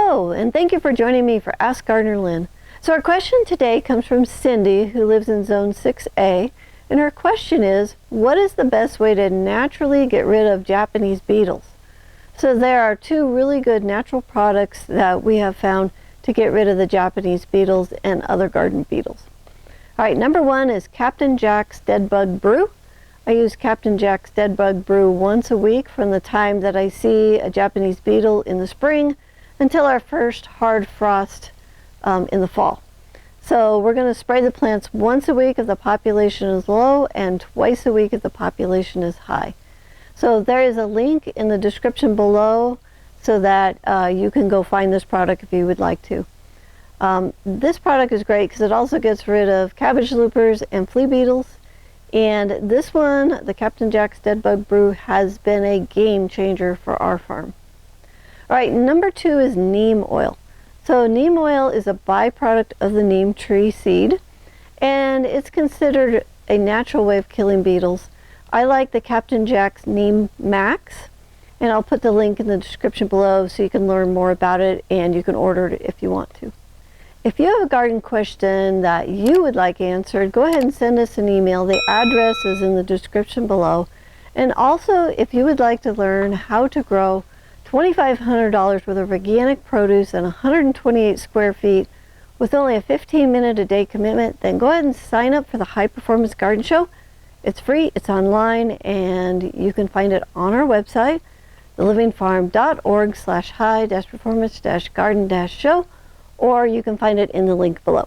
Hello, and thank you for joining me for Ask Gardener Lynn. So our question today comes from Cindy, who lives in Zone 6A, and her question is, what is the best way to naturally get rid of Japanese beetles? So there are two really good natural products that we have found to get rid of the Japanese beetles and other garden beetles. All right, number one is Captain Jack's Dead Bug Brew. I use Captain Jack's Dead Bug Brew once a week from the time that I see a Japanese beetle in the spring until our first hard frost in the fall. So we're going to spray the plants once a week if the population is low and twice a week if the population is high. So there is a link in the description below so that you can go find this product if you would like to. This product is great because it also gets rid of cabbage loopers and flea beetles. And this one, the Captain Jack's Dead Bug Brew, has been a game changer for our farm. All right, number two is neem oil. So neem oil is a byproduct of the neem tree seed, and it's considered a natural way of killing beetles. I like the Captain Jack's Neem Max, and I'll put the link in the description below so you can learn more about it and you can order it if you want to. If you have a garden question that you would like answered, go ahead and send us an email. The address is in the description below. And also, if you would like to learn how to grow $2,500 worth of organic produce in 128 square feet with only a 15-minute a day commitment, then go ahead and sign up for the High Performance Garden Show. It's free, it's online, and you can find it on our website, thelivingfarm.org/high-performance-garden-show, or you can find it in the link below.